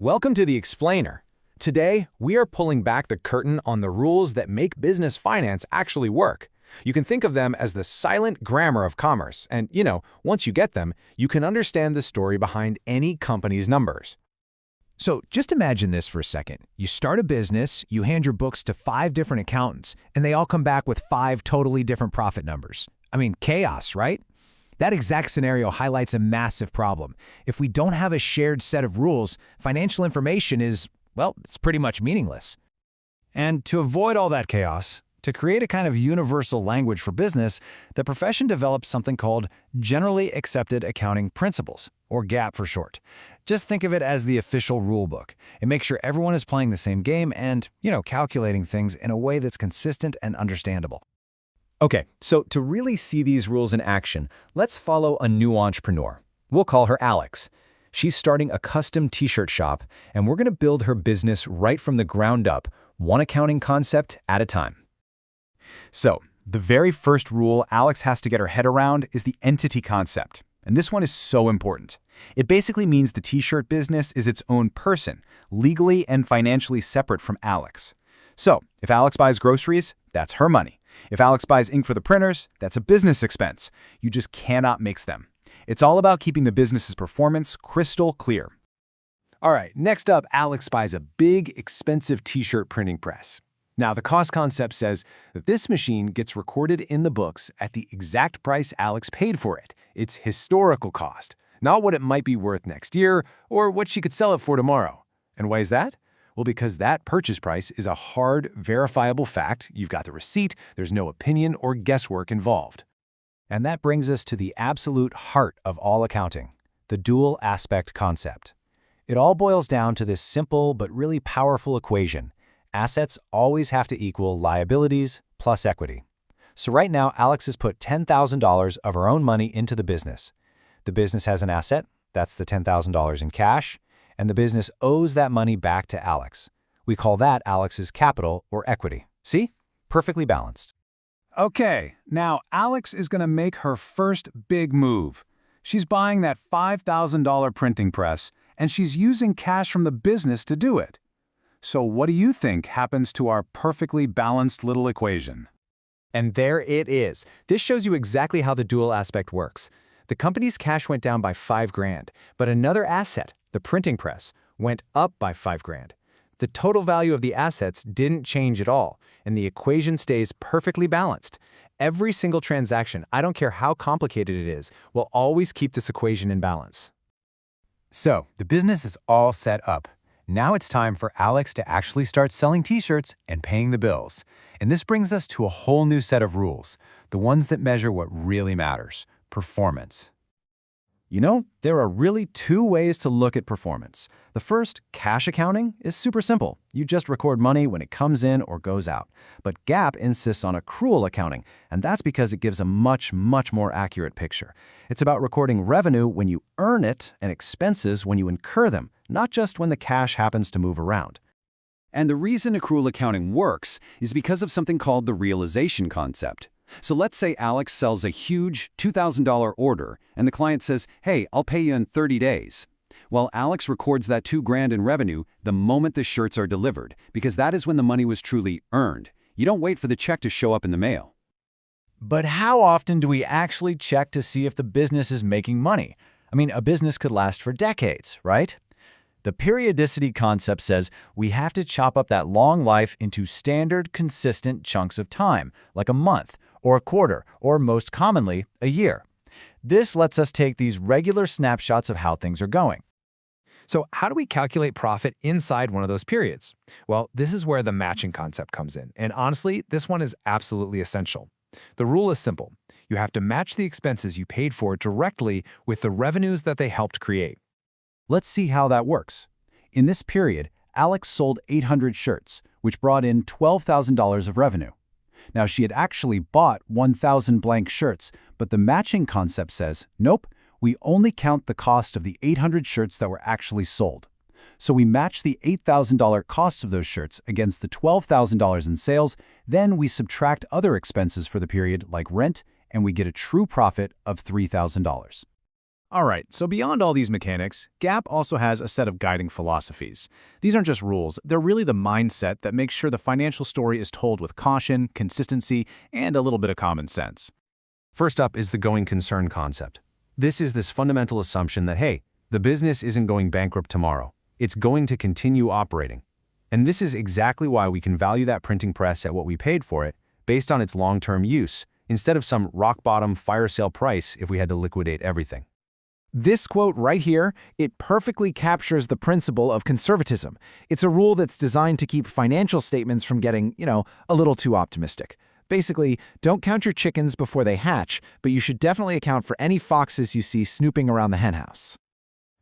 Welcome to The Explainer. Today, we are pulling back the curtain on the rules that make business finance actually work. You can think of them as the silent grammar of commerce, and, once you get them, you can understand the story behind any company's numbers. So just imagine this for a second. You start a business, you hand your books to 5 different accountants, and they all come back with 5 totally different profit numbers. I mean, chaos, right? That exact scenario highlights a massive problem. If we don't have a shared set of rules, financial information is, well, it's pretty much meaningless. And to avoid all that chaos, to create a kind of universal language for business, the profession developed something called Generally Accepted Accounting Principles, or GAAP for short. Just think of it as the official rule book. It makes sure everyone is playing the same game and, calculating things in a way that's consistent and understandable. Okay, so to really see these rules in action, let's follow a new entrepreneur. We'll call her Alex. She's starting a custom t-shirt shop, and we're going to build her business right from the ground up, one accounting concept at a time. So, the very first rule Alex has to get her head around is the entity concept. And this one is so important. It basically means the t-shirt business is its own person, legally and financially separate from Alex. So, if Alex buys groceries, that's her money. If Alex buys ink for the printers, that's a business expense. You just cannot mix them. It's all about keeping the business's performance crystal clear. All right, next up, Alex buys a big, expensive t-shirt printing press. Now, the cost concept says that this machine gets recorded in the books at the exact price Alex paid for it. It's historical cost, not what it might be worth next year or what she could sell it for tomorrow. And why is that? Well, because that purchase price is a hard, verifiable fact. You've got the receipt, there's no opinion or guesswork involved. And that brings us to the absolute heart of all accounting, the dual aspect concept. It all boils down to this simple but really powerful equation. Assets always have to equal liabilities plus equity. So right now, Alex has put $10,000 of her own money into the business. The business has an asset, that's the $10,000 in cash, and the business owes that money back to Alex. We call that Alex's capital or equity. See? Perfectly balanced. Okay, now Alex is going to make her first big move. She's buying that $5,000 printing press, and she's using cash from the business to do it. So what do you think happens to our perfectly balanced little equation? And there it is. This shows you exactly how the dual aspect works. The company's cash went down by $5,000, but another asset, the printing press, went up by $5,000. The total value of the assets didn't change at all, and the equation stays perfectly balanced. Every single transaction, I don't care how complicated it is, will always keep this equation in balance. So, the business is all set up. Now it's time for Alex to actually start selling t-shirts and paying the bills. And this brings us to a whole new set of rules, the ones that measure what really matters, performance. There are really 2 ways to look at performance. The first, cash accounting, is super simple. You just record money when it comes in or goes out. But GAAP insists on accrual accounting, and that's because it gives a much more accurate picture. It's about recording revenue when you earn it and expenses when you incur them, not just when the cash happens to move around. And the reason accrual accounting works is because of something called the realization concept. So let's say Alex sells a huge $2,000 order, and the client says, "Hey, I'll pay you in 30 days." Well, Alex records that $2,000 in revenue the moment the shirts are delivered, because that is when the money was truly earned. You don't wait for the check to show up in the mail. But how often do we actually check to see if the business is making money? I mean, a business could last for decades, right? The periodicity concept says we have to chop up that long life into standard, consistent chunks of time, like a month, or a quarter, or most commonly, a year. This lets us take these regular snapshots of how things are going. So how do we calculate profit inside one of those periods? Well, this is where the matching concept comes in. And honestly, this one is absolutely essential. The rule is simple. You have to match the expenses you paid for directly with the revenues that they helped create. Let's see how that works. In this period, Alex sold 800 shirts, which brought in $12,000 of revenue. Now, she had actually bought 1,000 blank shirts, but the matching concept says, nope, we only count the cost of the 800 shirts that were actually sold. So we match the $8,000 cost of those shirts against the $12,000 in sales, then we subtract other expenses for the period like rent, and we get a true profit of $3,000. All right, so beyond all these mechanics, GAAP also has a set of guiding philosophies. These aren't just rules, they're really the mindset that makes sure the financial story is told with caution, consistency, and a little bit of common sense. First up is the going concern concept. This is this fundamental assumption that, hey, the business isn't going bankrupt tomorrow. It's going to continue operating. And this is exactly why we can value that printing press at what we paid for it based on its long-term use, instead of some rock-bottom fire sale price if we had to liquidate everything. This quote right here, it perfectly captures the principle of conservatism. It's a rule that's designed to keep financial statements from getting, a little too optimistic. Basically, don't count your chickens before they hatch, but you should definitely account for any foxes you see snooping around the henhouse.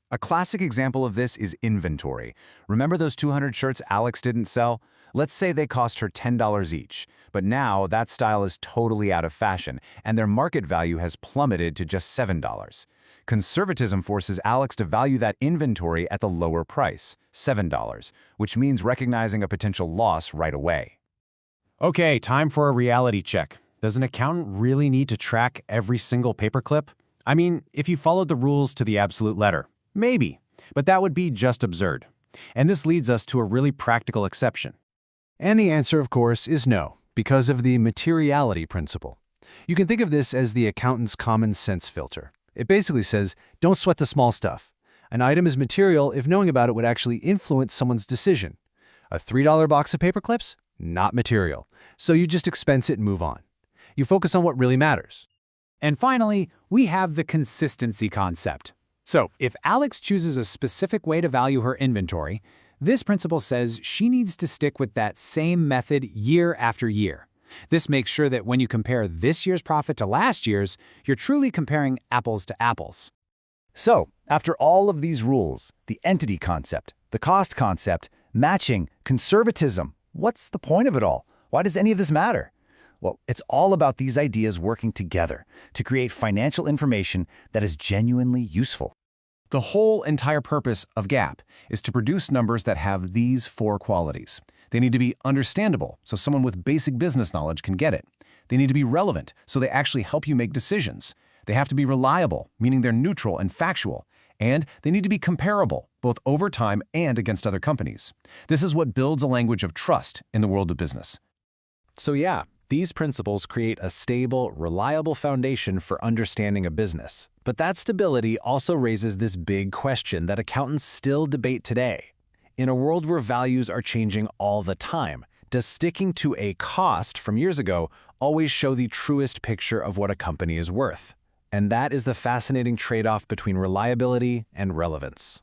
A classic example of this is inventory. Remember those 200 shirts Alex didn't sell? Let's say they cost her $10 each, but now that style is totally out of fashion, and their market value has plummeted to just $7. Conservatism forces Alex to value that inventory at the lower price, $7, which means recognizing a potential loss right away. Okay, time for a reality check. Does an accountant really need to track every single paperclip? I mean, if you followed the rules to the absolute letter. Maybe, but that would be just absurd. And this leads us to a really practical exception. And the answer, of course, is no, because of the materiality principle. You can think of this as the accountant's common sense filter. It basically says, don't sweat the small stuff. An item is material if knowing about it would actually influence someone's decision. A $3 box of paperclips? Not material. So you just expense it and move on. You focus on what really matters. And finally, we have the consistency concept. So, if Alex chooses a specific way to value her inventory, this principle says she needs to stick with that same method year after year. This makes sure that when you compare this year's profit to last year's, you're truly comparing apples to apples. So, after all of these rules, the entity concept, the cost concept, matching, conservatism, what's the point of it all? Why does any of this matter? Well, it's all about these ideas working together to create financial information that is genuinely useful. The whole entire purpose of GAAP is to produce numbers that have these 4 qualities. They need to be understandable, so someone with basic business knowledge can get it. They need to be relevant, so they actually help you make decisions. They have to be reliable, meaning they're neutral and factual. And they need to be comparable, both over time and against other companies. This is what builds a language of trust in the world of business. So yeah, these principles create a stable, reliable foundation for understanding a business. But that stability also raises this big question that accountants still debate today. In a world where values are changing all the time, does sticking to a cost from years ago always show the truest picture of what a company is worth? And that is the fascinating trade-off between reliability and relevance.